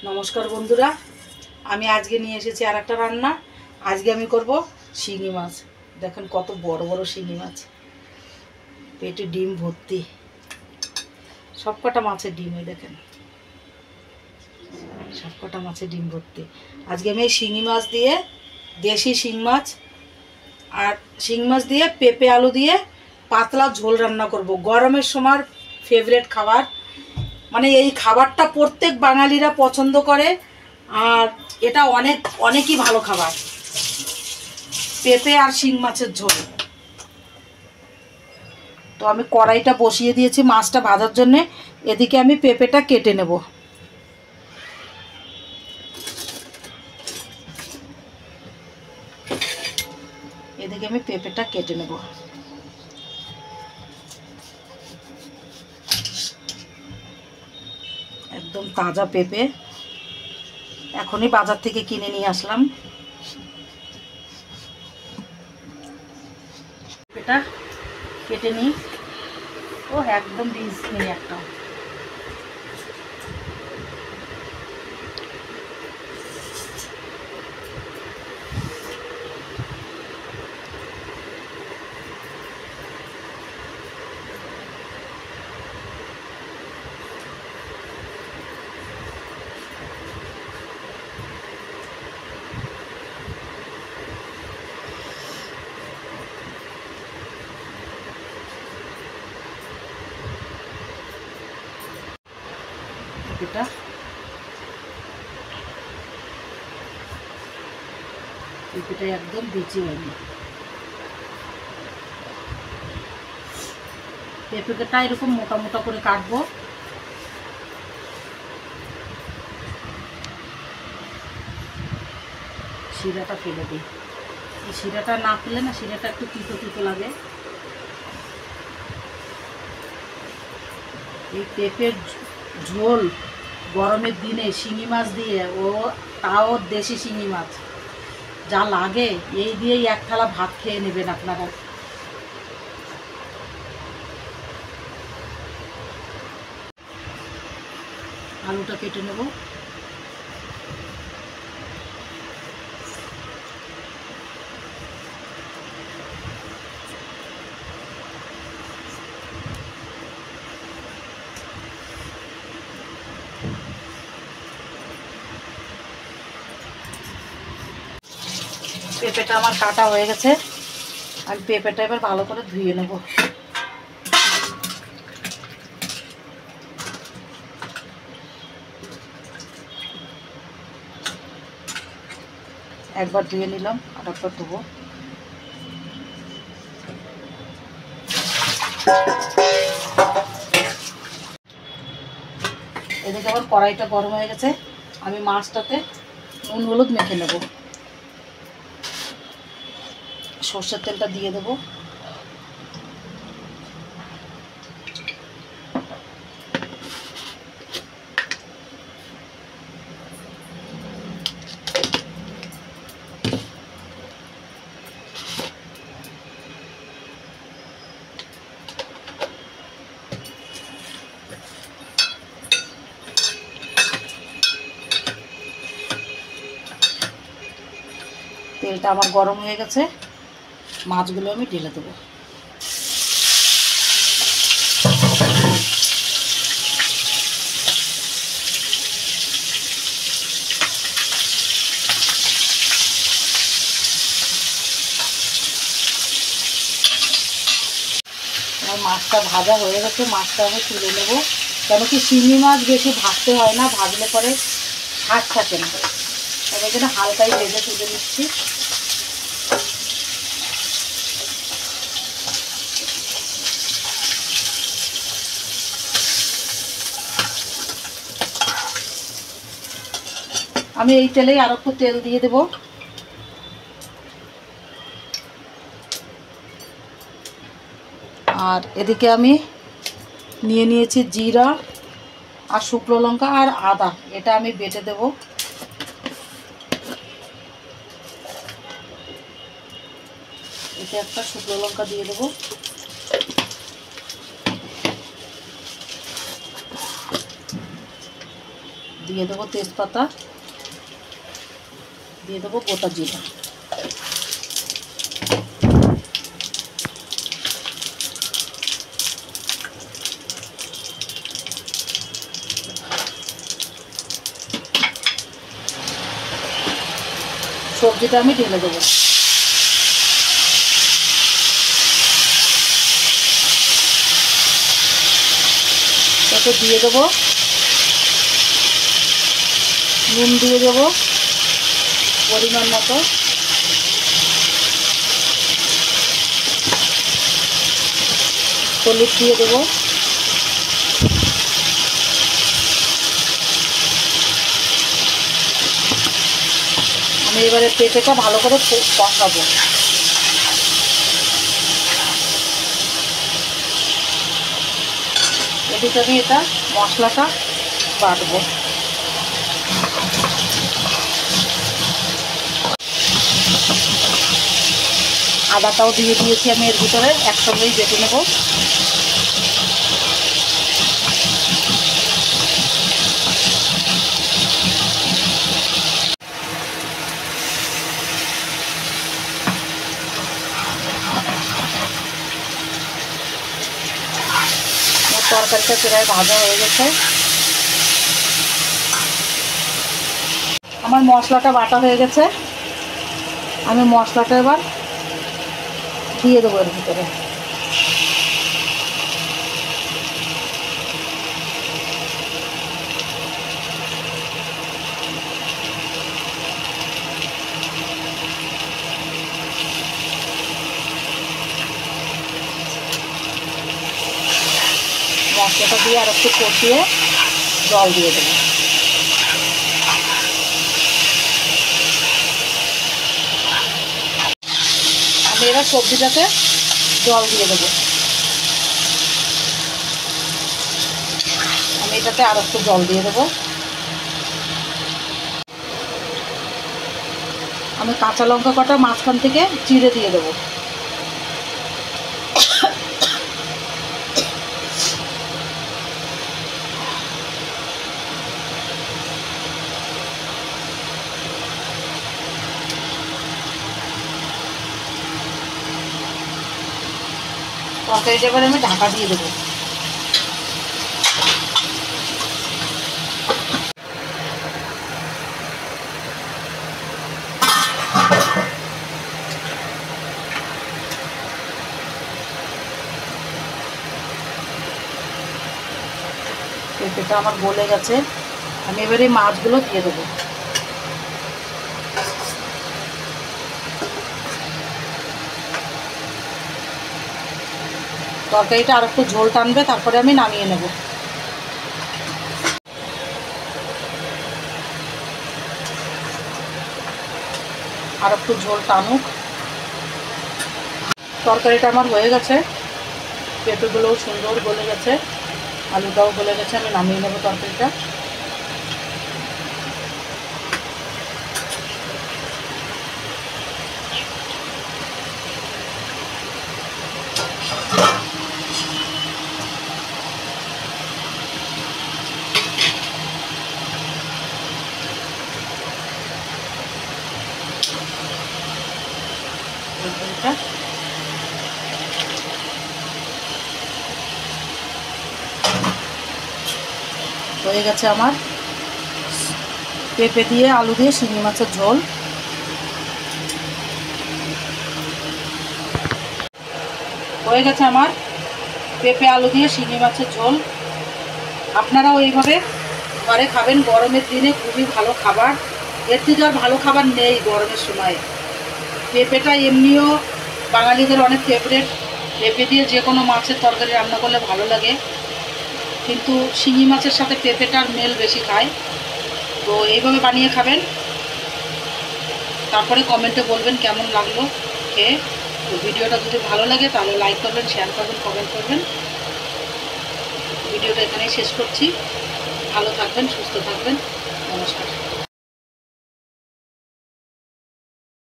नमस्कार बंधुरा आमी आज के निये एसेछि आरेकटा रान्ना। आज के आमी करब शिंगी माछ। देखें कत बड़ बड़ शिंगी माछ, पेटे डिम भर्ती, सब कटा माछेर डिम। देखें सब कटा माछेर डिम भर्ती। आज के आमी शिंगी माछ दिए देशी शिंग माछ और शिंग माछ दिए पेঁপে आलू दिए पातला झोल रान्ना करब। गरमेर समय फेवरेट खाबार, মানে এই খাবারটা প্রত্যেক বাঙালিরা পছন্দ করে আর এটা অনেকই ভালো খাবার, পেঁপে আর শিং মাছের ঝোল। তো আমি কড়াইটা বসিয়ে দিয়েছি মাছটা ভাজার জন্য। এদিকে আমি পেঁপেটা কেটে নেব। এদিকে আমি পেঁপেটা কেটে নেব। एकदम ताजा पेঁপে, एखोनी बाजार থেকে কিনে নিয়ে আসলাম। পেঁপেটা কেটে নিই। ও একদম বীজ নেই একটা। পেঁপেটা একদম বেঁচে হয়নি। পেঁপেটা এরকম মোটা মোটা করে কাটবো। শিরাটা ফেলে দিই। এই শিরাটা না ফেলে না, শিরাটা একটু তিতো তিতো লাগে। এই পেঁপের ঝোল গরমের দিনে শিঙি মাছ দিয়ে, ও তাও দেশি শিঙি মাছ, যা লাগে এই দিয়েই এক থালা ভাত খেয়ে নেবেন আপনারা। আলুটা কেটে নেব। পেঁপেটা আমার কাটা হয়ে গেছে। আমি পেঁপেটা এবার ভালো করে ধুয়ে নেব। একবার ধুয়ে নিলাম, আর একবার ধোবো। এদিকে আবার কড়াইটা গরম হয়ে গেছে। আমি মাছটাতে নুন হলুদ মেখে নেব। সরষের তেলটা দিয়ে দেবো। তেলটা আমার গরম হয়ে গেছে। মাছগুলো আমি ঢেলে দেবো। আমার মাছটা ভাজা হয়ে গেছে, মাছটা আমি তুলে নেব। কেন কি শিঙি মাছ বেশি ভাজতে হয় না, ভাজলে পরে স্বাদ থাকে না। তাই জন্য হালকাই ভেজে তুলে নিচ্ছি। আমি এই তেলেই আর একটু তেল দিয়ে দেব। আর এদিকে আমি নিয়ে নিয়েছি জিরা আর শুকনো লঙ্কা আর আদা, এটা আমি বেটে দেব। এতে একটা শুকনো লঙ্কা দিয়ে দেব। দিয়ে দেবো তেজপাতা, দিয়ে দেবো গোটা জিরা। সবজিটা আমি ঢেলে দেবো। তাতে দিয়ে দেবো নুন, দিয়ে দেবো পরিমাণ মতো, হলুদ দিয়ে দেবো, আমি এবারে পেঁপেটা ভালো করে কষাবো। এদিকে আমি এটা মশলাটা বাটবো। আদাটাও দিয়ে দিয়েছি আমি এর ভিতরে, একসঙ্গেই বেটে নেব। তরকারিটা প্রায় ভাজা হয়ে গেছে। আমার মশলাটা বাটা হয়ে গেছে, আমি মশলাটা এবার দিয়ে দেবো এর ভিতরে। মশলাটা দিয়ে আর একটু কষিয়ে জল দিয়ে দেবো। আমি এবার সবজিটাতে জল দিয়ে দেবো। আমি এটাতে আর একটু জল দিয়ে দেবো। আমি কাঁচা লঙ্কা কটা মাঝখান থেকে চিড়ে দিয়ে দেবো। তরকারিটা এবার আমি ঢাকা দিয়ে দেবো। পেঁপেটা আমার গলে গেছে, আমি এবারে মাছগুলো দিয়ে দেবো। তরকারিটা আর একটু ঝোল টানবে, তারপরে আমি নামিয়ে নেব। আর একটু ঝোল টানুক। তরকারিটা আমার হয়ে গেছে, পেঁপেগুলোও সুন্দর গলে গেছে, আলুটাও গলে গেছে, আমি নামিয়ে নেব তরকারিটা। হয়ে গেছে আমার পেঁপে দিয়ে আলু দিয়ে শিঙি মাছের ঝোল। হয়ে গেছে আমার পেঁপে আলু দিয়ে শিঙি মাছের ঝোল। আপনারাও এইভাবে ঘরে খাবেন, গরমের দিনে খুবই ভালো খাবার। এর থেকে আর ভালো খাবার নেই গরমের সময়। পেঁপেটা এমনিও বাঙালিদের অনেক ফেভারিট। পেঁপে দিয়ে যে কোনো মাছের তরকারি রান্না করলে ভালো লাগে, কিন্তু শিঙি মাছের সাথে পেঁপেটার মেল বেশি খায়। তো এইভাবে বানিয়ে খাবেন, তারপরে কমেন্টে বলবেন কেমন লাগলো খেয়ে। তো ভিডিওটা যদি ভালো লাগে তাহলে লাইক করবেন, শেয়ার করবেন, কমেন্ট করবেন। ভিডিওটা এখানেই শেষ করছি। ভালো থাকবেন, সুস্থ থাকবেন, নমস্কার।